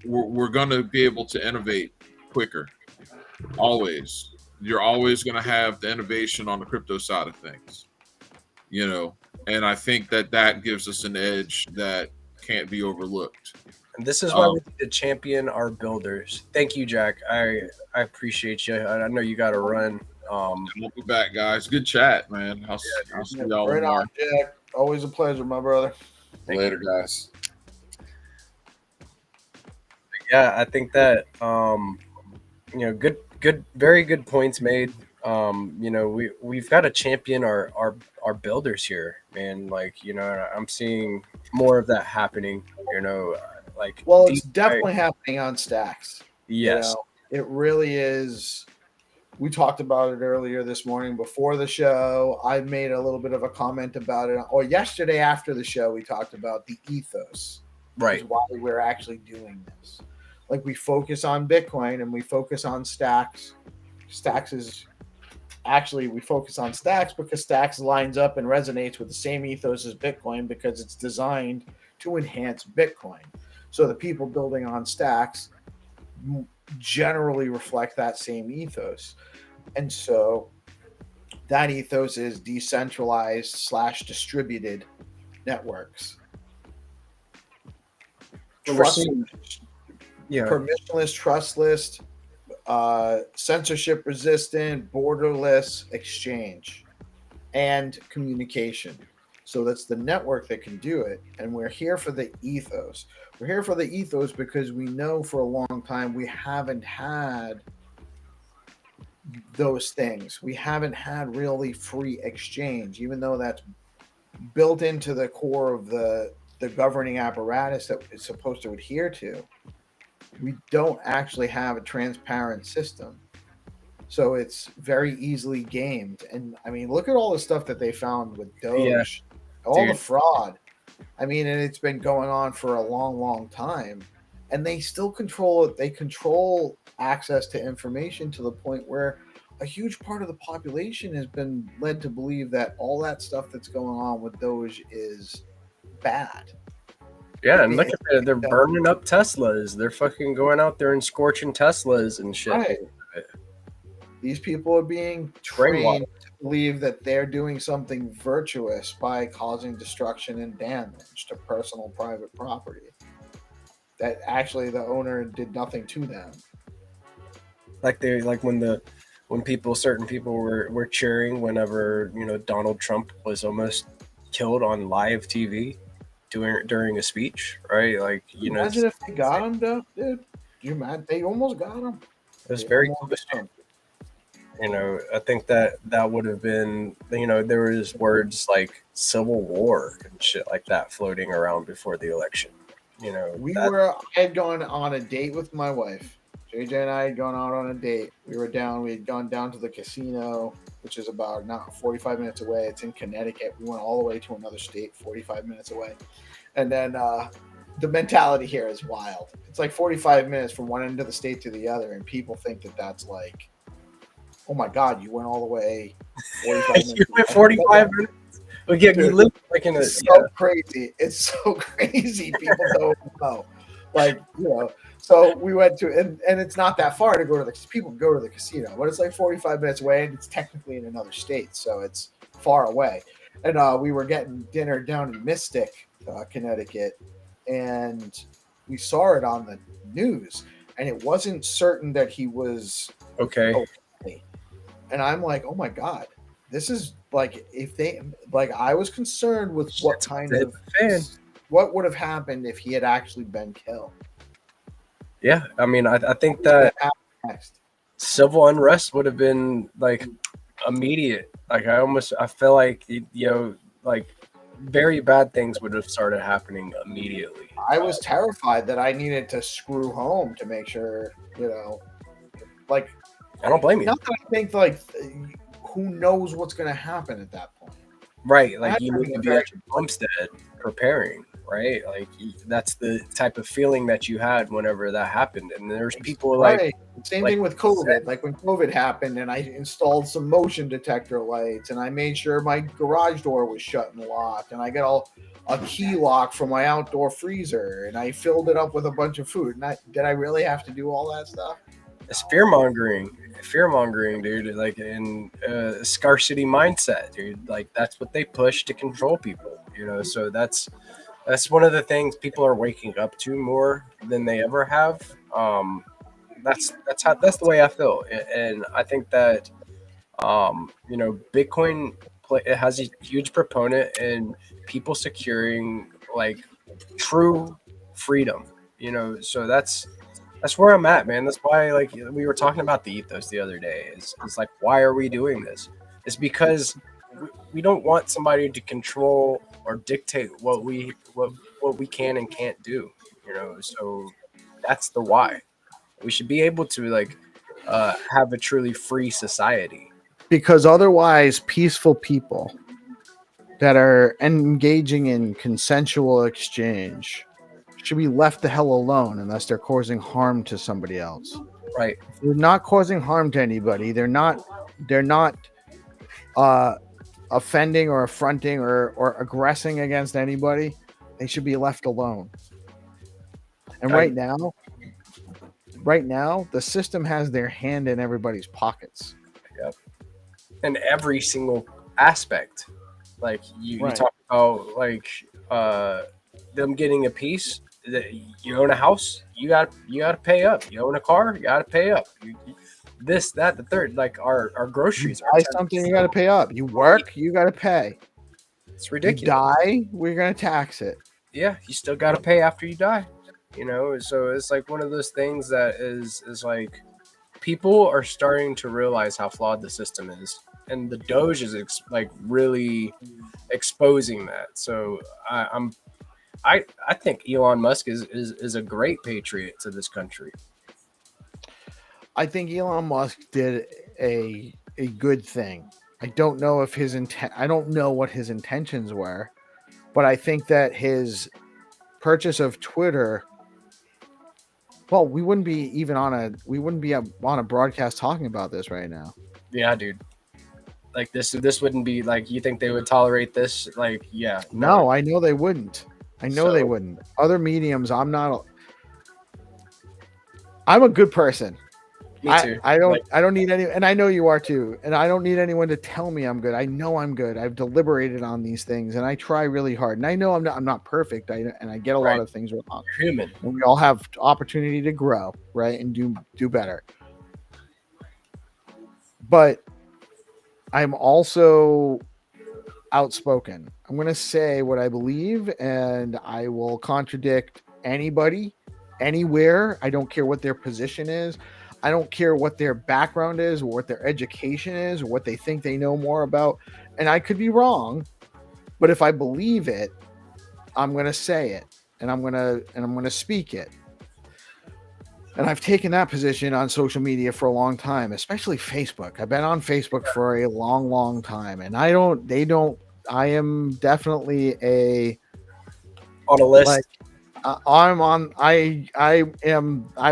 we're going to be able to innovate quicker. Always, you're always going to have the innovation on the crypto side of things, and I think that gives us an edge that can't be overlooked. And this is why we need to champion our builders. Thank you, Jack. I appreciate you. I know you got to run. We'll be back, guys. Good chat, man. I'll see y'all right tomorrow. On, Jack. Always a pleasure, my brother. Later, guys. Yeah, I think that good, very good points made. We've got to champion our builders here, man. Like, I'm seeing more of that happening. It's definitely happening on Stacks. Yes, it really is. We talked about it earlier this morning before the show. I made a little bit of a comment about it. Or yesterday after the show, we talked about the ethos. Right. Why we're actually doing this. Like, we focus on Bitcoin and we focus on Stacks. We focus on Stacks because Stacks lines up and resonates with the same ethos as Bitcoin because it's designed to enhance Bitcoin. So the people building on Stacks generally reflect that same ethos. And so that ethos is decentralized / distributed networks. Permissionless, trustless, censorship resistant, borderless exchange and communication. So that's the network that can do it. And we're here for the ethos. We're here for the ethos because we know for a long time we haven't had those things. We haven't had really free exchange, even though that's built into the core of the governing apparatus that it's supposed to adhere to. We don't actually have a transparent system. So it's very easily gamed. And I mean, look at all the stuff that they found with Doge, the fraud. I mean, and it's been going on for a long, long time. And they still control it. They control access to information to the point where a huge part of the population has been led to believe that all that stuff that's going on with Doge is bad. Yeah, and look at that. They're burning up Teslas. They're fucking going out there and scorching Teslas and shit. Right. These people are being trained to believe that they're doing something virtuous by causing destruction and damage to personal private property. That actually the owner did nothing to them. When certain people were cheering whenever Donald Trump was almost killed on live TV during a speech, right? Like imagine if they got him, dude. You mad? They almost got him. It was very close. I think that would have been, there was words like civil war and shit like that floating around before the election. I had gone on a date with my wife. JJ and I had gone out on a date. We had gone down to the casino, which is about 45 minutes away. It's in Connecticut. We went all the way to another state, 45 minutes away. And then the mentality here is wild. It's like 45 minutes from one end of the state to the other. And people think that that's like, oh my God, you went all the way 45 minutes. You went 45 minutes? Dude, you live like in it's so crazy. It's so crazy. People don't know. So we went to, and it's not that far to go to people go to the casino, but it's like 45 minutes away and it's technically in another state. So it's far away. And we were getting dinner down in Mystic, Connecticut. and we saw it on the news, and it wasn't certain that he was Okay. okay. And I'm like, oh my god, this is like, if they, like, I was concerned with what kind Dead of fan. what would have happened if he had actually been killed. Yeah, I mean, I think What's gonna that happen next? civil unrest would have been like immediate. Like I feel like like very bad things would have started happening immediately. I was terrified that I needed to screw home to make sure, like, I don't blame you. not that I think, like, who knows what's going to happen at that point. Right, I like you had need to be at your homestead preparing, right? Like that's the type of feeling that you had whenever that happened. And there's people like, Right. Same like thing with COVID. Like when COVID happened, and I installed some motion detector lights, and I made sure my garage door was shut and locked, and I got a key lock for my outdoor freezer, and I filled it up with a bunch of food. And did I really have to do all that stuff? it's fear mongering, dude. Like in scarcity mindset, dude. Like that's what they push to control people. So that's one of the things people are waking up to more than they ever have. That's the way I feel, and I think that Bitcoin it has a huge proponent in people securing like true freedom. So that's where I'm at, man. That's why, like, we were talking about the ethos the other day. It's like, why are we doing this? It's because we don't want somebody to control or dictate what we can and can't do. So that's the why. We should be able to like have a truly free society. Because otherwise, peaceful people that are engaging in consensual exchange should be left the hell alone unless they're causing harm to somebody else. Right. If they're not causing harm to anybody. They're not offending or affronting or aggressing against anybody. They should be left alone. And right now, the system has their hand in everybody's pockets. Yep. In every single aspect. Like you Right. talk about like them getting a piece. You own a house, you got to pay up. You own a car, you got to pay up. This, that, the third. Like our groceries. You buy something, you got to pay up. You work, you got to pay. It's You ridiculous. die, we're gonna tax it. Yeah, you still got to pay after you die. So it's like one of those things that is like people are starting to realize how flawed the system is, and the Doge is like really exposing that. So I think Elon Musk is a great patriot to this country. I think Elon Musk did a good thing. I don't know if his intent. I don't know what his intentions were, but I think that his purchase of Twitter. Well, we wouldn't be on a broadcast talking about this right now. Yeah, dude. Like this wouldn't be like, you think they would tolerate this? Like, yeah. No, I know they wouldn't. They wouldn't. Other mediums, I'm a good person. Me too. I don't need any, and I know you are too. And I don't need anyone to tell me I'm good. I know I'm good. I've deliberated on these things, and I try really hard. And I know I'm not perfect. I get a lot of things wrong. You're human. And we all have opportunity to grow, right, and do better. But I'm also outspoken. I'm going to say what I believe, and I will contradict anybody, anywhere. I don't care what their position is. I don't care what their background is, or what their education is, or what they think they know more about. And I could be wrong, but if I believe it, I'm going to say it, and I'm going to speak it. And I've taken that position on social media for a long time, especially Facebook. I've been on Facebook for a long, long time, and I am definitely on a list. Like, I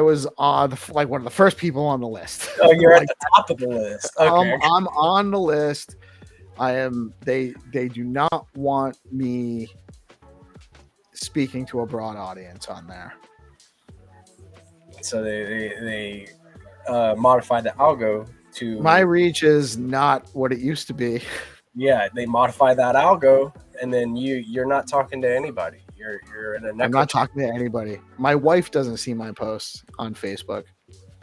was like one of the first people on the list. Oh, you're like, at the top of the list. Okay. I'm on the list. I am. They do not want me speaking to a broad audience on there. So they modify the algo to my reach is not what it used to be. Yeah, they modify that algo, and then you're not talking to anybody. You're in a I'm not talking to anybody. My wife doesn't see my posts on Facebook.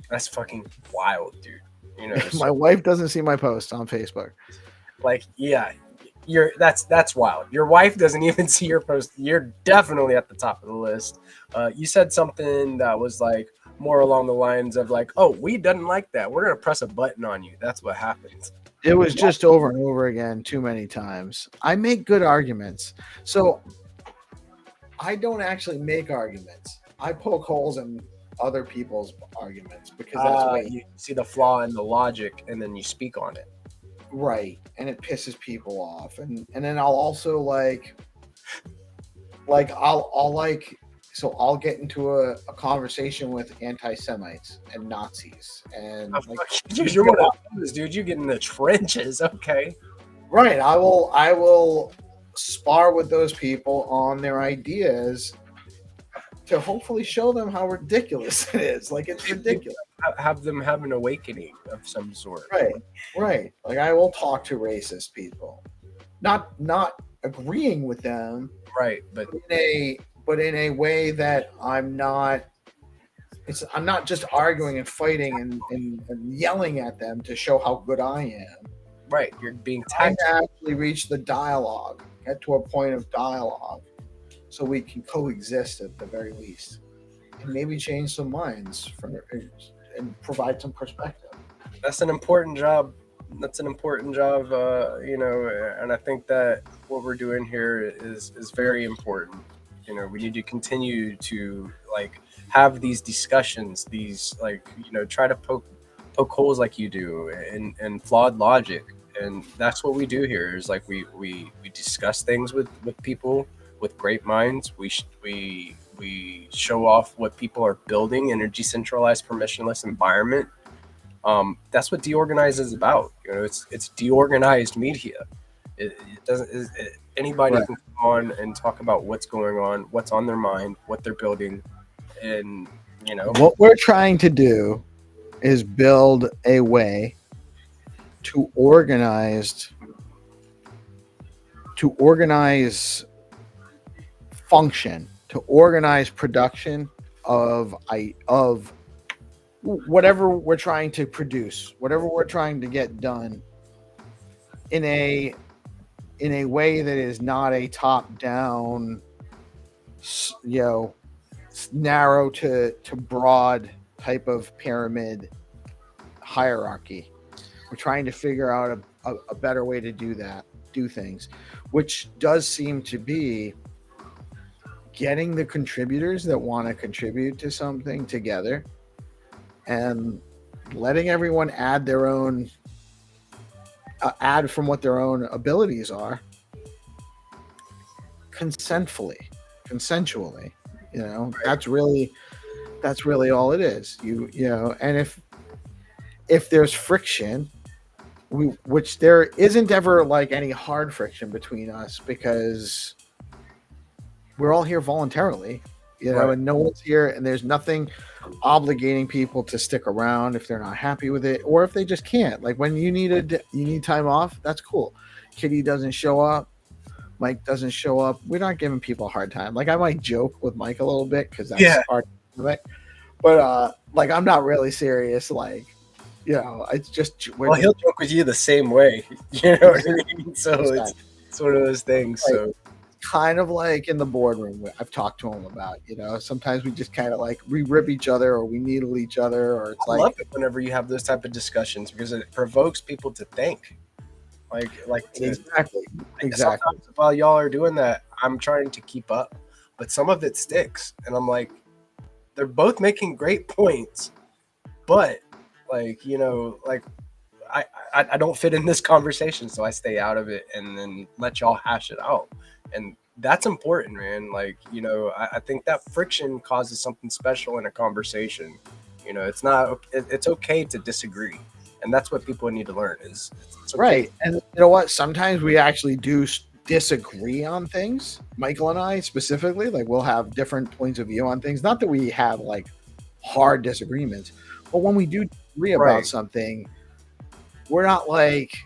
That's fucking wild, dude. You know, My wife doesn't see my posts on Facebook. like, yeah, that's wild. Your wife doesn't even see your post. You're definitely at the top of the list. You said something that was like more along the lines of like, oh, we didn't like that. We're gonna press a button on you. That's what happens. It was just over and over again too many times. I make good arguments. So I don't actually make arguments. I poke holes in other people's arguments because that's what You see the flaw in the logic and then you speak on it. right, and it pisses people off. And then I'll also I'll get into a conversation with anti-Semites and Nazis and Dude, you're one of those, dude. You get in the trenches, okay? right. I will spar with those people on their ideas to hopefully show them how ridiculous it is. Like, it's ridiculous. Have them have an awakening of some sort. Right. Like, I will talk to racist people, not agreeing with them, right? But in a way that I'm not just arguing and fighting and yelling at them to show how good I am. Right. You're being trying to actually reach the dialogue, get to a point of dialogue, so we can coexist at the very least, and maybe change some minds and provide some perspective. That's an important job. You know, and I think that what we're doing here is very important. You know, we need to continue to like have these discussions, try to poke holes like you do and flawed logic. And that's what we do here is like we discuss things with people with great minds. We show off what people are building in a decentralized, permissionless environment. That's what DeOrganized is about. You know, it's DeOrganized Media. It doesn't. Anybody can come on and talk about what's going on, what's on their mind, what they're building, and you know what we're trying to do is build a way to organize function, to organize production of whatever we're trying to produce, whatever we're trying to get done in a way that is not a top-down, narrow to broad type of pyramid hierarchy. We're trying to figure out a better way to do things, which does seem to be getting the contributors that want to contribute to something together and letting everyone add their own add from what their own abilities are consensually, you know. That's really all it is. You know, and if there's friction, which there isn't ever like any hard friction between us because we're all here voluntarily, you know, and no one's here and there's nothing obligating people to stick around if they're not happy with it or if they just can't. Like when you need time off, that's cool. Kitty doesn't show up, Mike doesn't show up, we're not giving people a hard time. Like I might joke with Mike a little bit because that's our thing. But like I'm not really serious. Like, you know, it's just he'll joke with you the same way. You know what I mean? So it's one of those things. So kind of like in the boardroom, I've talked to him about, you know, sometimes we just kind of like we rib each other or we needle each other, or it's I love it whenever you have those type of discussions because it provokes people to think. Exactly. Sometimes while y'all are doing that, I'm trying to keep up, but some of it sticks, and I'm like, they're both making great points, but like, you know, like I don't fit in this conversation, so I stay out of it and then let y'all hash it out. And that's important, man. Like, you know, I think that friction causes something special in a conversation. You know, it's okay to disagree. And that's what people need to learn is it's okay. Right. And you know what? Sometimes we actually do disagree on things. Michael and I specifically, like we'll have different points of view on things. Not that we have like hard disagreements, but when we do agree about something, we're not like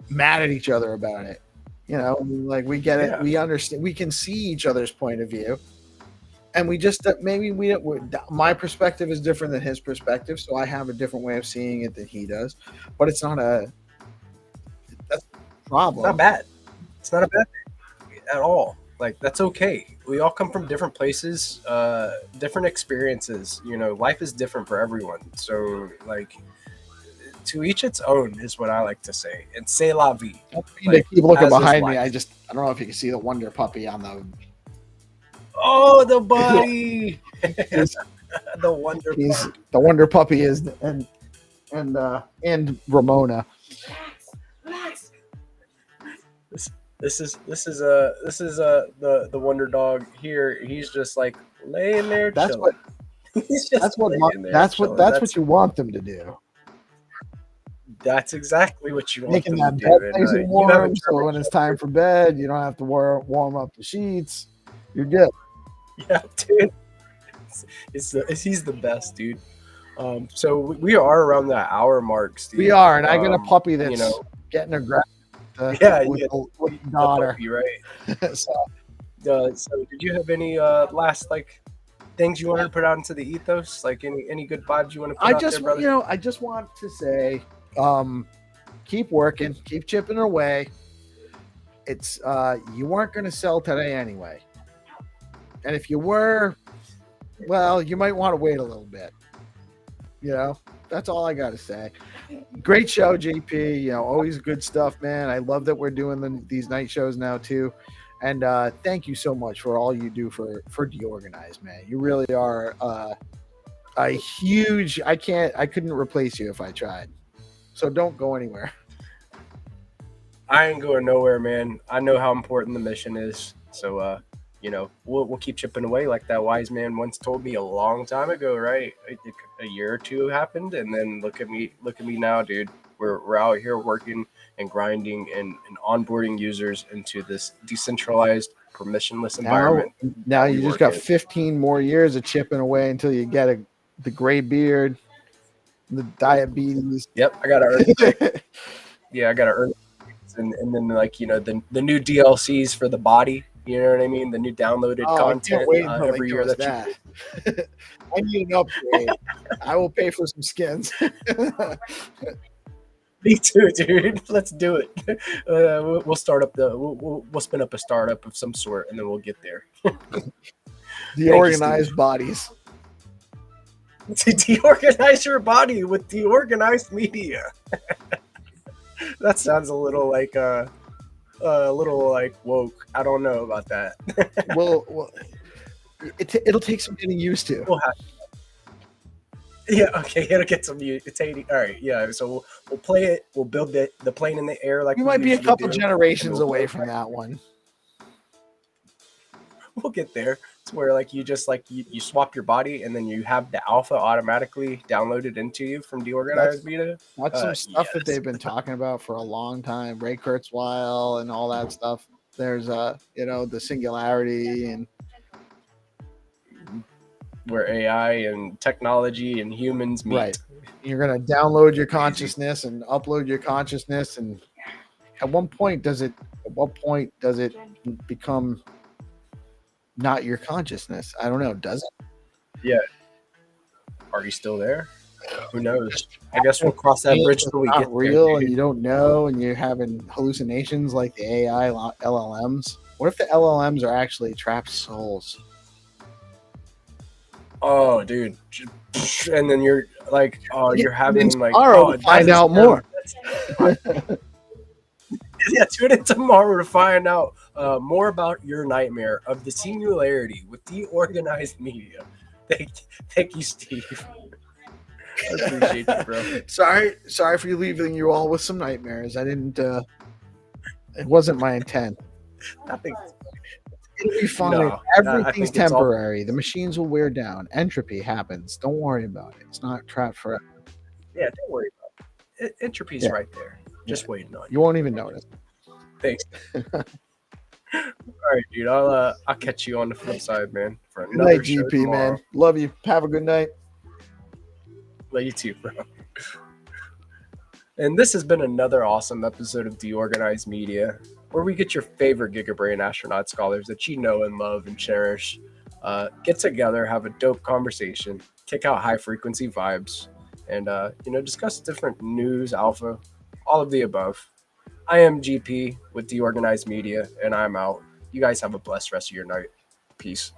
mad at each other about it. You know, like we get it, Yeah. we understand, we can see each other's point of view, and we just maybe my perspective is different than his perspective, so I have a different way of seeing it than he does. But it's not that's a problem. Not bad. It's not a bad thing at all. Like that's okay. We all come from different places, different experiences. You know, life is different for everyone. So like, to each its own is what I like to say. And c'est la vie. They keep looking as is behind me. life. I don't know if you can see the Wonder Puppy on the. Oh, the body. The Wonder Puppy. The Wonder Puppy is and Ramona. This is the Wonder Dog here. He's just like laying there That's chilling. That's what you want them to do. That's exactly what you want Making them that to do. bed nice and you have a warm, so when it's time for bed, you don't have to warm up the sheets. You're good. Yeah, dude. He's the best, dude. So we are around that hour mark, Steve. We are, and I got a puppy that's getting aggressive. With the daughter, puppy, right? so did you have any last things you wanted to put out into the ethos? Like any good vibes you want to put out there, brother? I just want to say, keep working, keep chipping away. It's you weren't going to sell today anyway, and if you were, well, you might want to wait a little bit. That's all I got to say. Great show, JP. Always good stuff, man. I love that we're doing these night shows now too. And thank you so much for all you do for DeOrganized, man. You really are a huge. I couldn't replace you if I tried. So don't go anywhere. I ain't going nowhere, man. I know how important the mission is. So we'll keep chipping away, like that wise man once told me a long time ago, right? A year or two happened, and then look at me now, dude. We're out here working and grinding and onboarding users into this decentralized, permissionless environment. Now you just got 15 more years of chipping away until you get the gray beard, the diabetes. Yep, I gotta earn it. Yeah, I gotta earn it. And then the new DLCs for the body. You know what I mean? The new downloaded content every year that you. I need an upgrade. I will pay for some skins. Me too, dude. Let's do it. We'll start up we'll spin up a startup of some sort, and then we'll get there. The organized bodies. Deorganize your body with DeOrganized Media. That sounds a little like woke. I don't know about that. well, it'll take some getting used to. Yeah, okay, it'll get some. It's 80. All right, yeah. So we'll play it. We'll build the plane in the air. Like we might be a couple generations away from that one. We'll get there. It's where you just you swap your body, and then you have the alpha automatically downloaded into you from DeOrganized Media. That's some stuff that they've been talking about for a long time. Ray Kurzweil and all that stuff. There's the singularity and where AI and technology and humans meet. Right. You're gonna download your consciousness and upload your consciousness, and at what point does it become not your consciousness? I don't know. Does it? Yeah. Are you still there? Who knows? I guess we'll cross that bridge till we get real there, and you don't know, and you're having hallucinations like the AI LLMs. What if the LLMs are actually trapped souls? Oh, dude. And then you're you're having tomorrow to find out more. Yeah, tune in tomorrow to find out more about your nightmare of the singularity with DeOrganized Media. Thank you, Steve. I appreciate you, bro. Sorry for leaving you all with some nightmares. I didn't. It wasn't my intent. I think it'll be fine. No, everything's temporary. The machines will wear down. Entropy happens. Don't worry about it. It's not trapped forever. Yeah, don't worry about it. Entropy's right there. Just waiting on you. You won't even notice. Thanks. All right, dude. I'll catch you on the flip side, man. For good night, GP, man. Love you. Have a good night. Love you too, bro. And this has been another awesome episode of DeOrganized Media. where we get your favorite Giga Brain Astronaut Scholars that you know and love and cherish. Get together, have a dope conversation, kick out high frequency vibes, and discuss different news, alpha, all of the above. I am GP with DeOrganized Media, and I'm out. You guys have a blessed rest of your night. Peace.